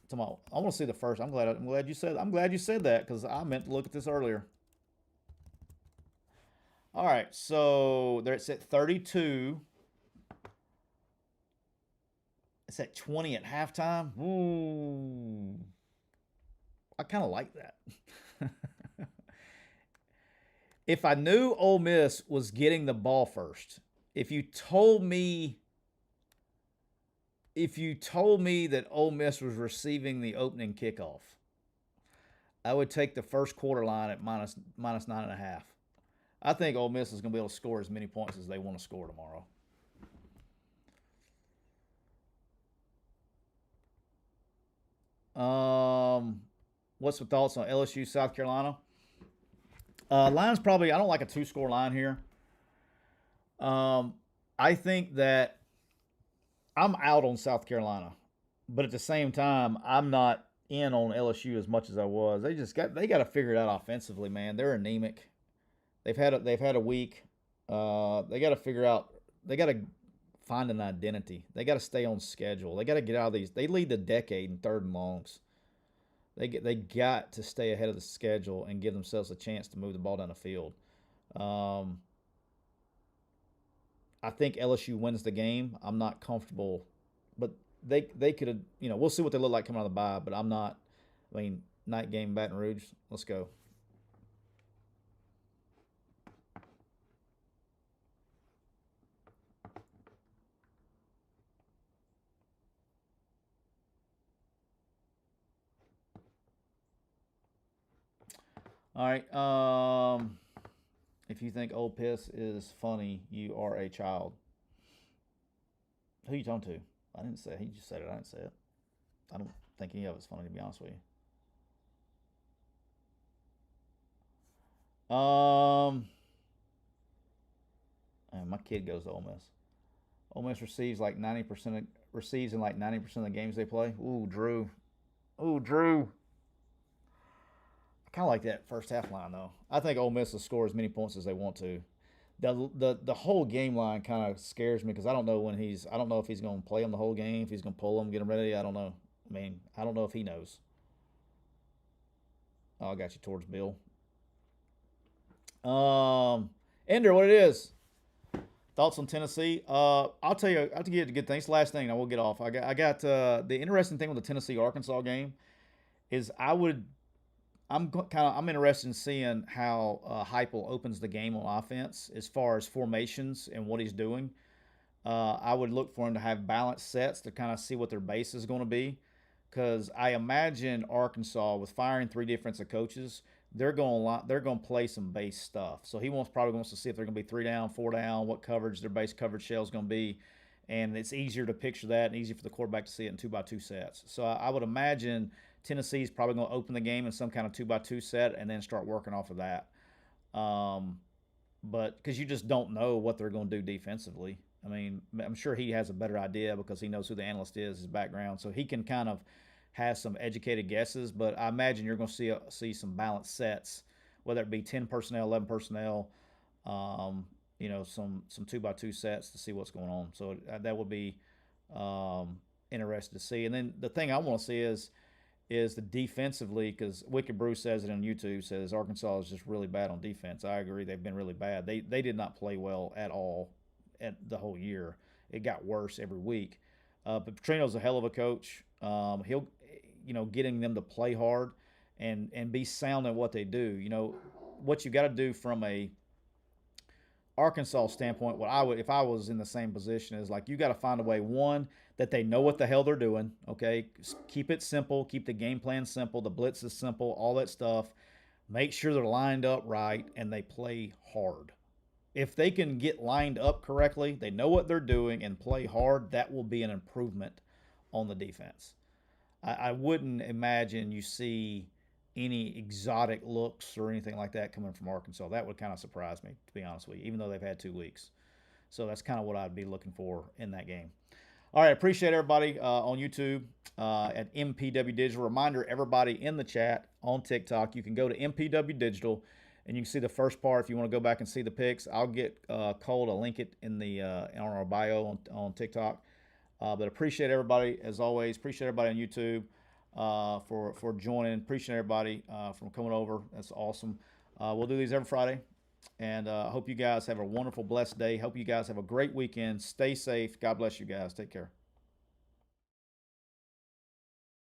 Tomorrow, I want to see the first. I'm glad you said that because I meant to look at this earlier. All right, so it's at 32. It's at 20 at halftime. Ooh, I kind of like that. If I knew Ole Miss was getting the ball first, if you told me that Ole Miss was receiving the opening kickoff, I would take the first quarter line at minus 9.5. I think Ole Miss is going to be able to score as many points as they want to score tomorrow. What's the thoughts on LSU-South Carolina? Line's probably, I don't like a 2-score line here. I think that I'm out on South Carolina, but at the same time, I'm not in on LSU as much as I was. They got to figure it out offensively, man. They're anemic. They've had a week. They got to figure out. They got to find an identity. They got to stay on schedule. They got to get out of these. They lead the decade in 3rd and longs. They got to stay ahead of the schedule and give themselves a chance to move the ball down the field. I think LSU wins the game. I'm not comfortable, but they could have. We'll see what they look like coming out of the bye. But I'm not. Night game, Baton Rouge. Let's go. All right. If you think Ole Miss is funny, you are a child. Who you talking to? I didn't say it. He just said it. I didn't say it. I don't think any of it's funny, to be honest with you. And my kid goes to Ole Miss. Ole Miss receives in like 90% of the games they play. Ooh, Drew. Ooh, Drew. I kind of like that first half line though. I think Ole Miss will score as many points as they want to. The whole game line kind of scares me because I don't know I don't know if he's going to play him the whole game, if he's going to pull him, get him ready. I don't know. I mean, I don't know if he knows. Oh, I got you towards Bill. Ender, what it is? Thoughts on Tennessee? I'll tell you. I'll give you a good thing. It's the last thing. I will get off. I got the interesting thing with the Tennessee Arkansas game is I'm interested in seeing how Heupel opens the game on offense as far as formations and what he's doing. I would look for him to have balanced sets to kind of see what their base is going to be, because I imagine Arkansas with firing three defensive coaches, they're going to play some base stuff. So he probably wants to see if they're going to be 3 down, 4 down, what coverage their base coverage shell is going to be, and it's easier to picture that and easier for the quarterback to see it in 2-by-2 sets. So I would imagine Tennessee's probably going to open the game in some kind of 2-by-2 set and then start working off of that. Um, but because you just don't know what they're going to do defensively. I mean, I'm sure he has a better idea because he knows who the analyst is, his background, so he can kind of have some educated guesses. But I imagine you're going to see some balanced sets, whether it be 10 personnel, 11 personnel, some 2-by-2 sets to see what's going on. So that would be interesting to see. And then the thing I want to see is the defensively, because Wicked Bruce says it on YouTube, says Arkansas is just really bad on defense. I agree, they've been really bad. They did not play well at all at the whole year. It got worse every week. But Petrino's a hell of a coach. He'll, getting them to play hard and be sound at what they do. What you got to do from a Arkansas standpoint, what I would, if I was in the same position, is like you got to find a way, one, that they know what the hell they're doing. Okay, keep it simple, keep the game plan simple, the blitz is simple, all that stuff. Make sure they're lined up right and they play hard. If they can get lined up correctly, they know what they're doing and play hard, that will be an improvement on the defense. I wouldn't imagine you see any exotic looks or anything like that coming from Arkansas. That would kind of surprise me, to be honest with you, even though they've had 2 weeks. So that's kind of what I'd be looking for in that game. All right, appreciate everybody on YouTube at MPW Digital. Reminder, everybody in the chat on TikTok, you can go to MPW Digital and you can see the first part if you want to go back and see the pics. I'll get Cole to link it in on our bio on TikTok. But appreciate everybody as always. Appreciate everybody on YouTube for joining. Appreciate everybody from coming over. That's awesome. We'll do these every Friday. And I hope you guys have a wonderful, blessed day. Hope you guys have a great weekend. Stay safe. God bless you guys. Take care.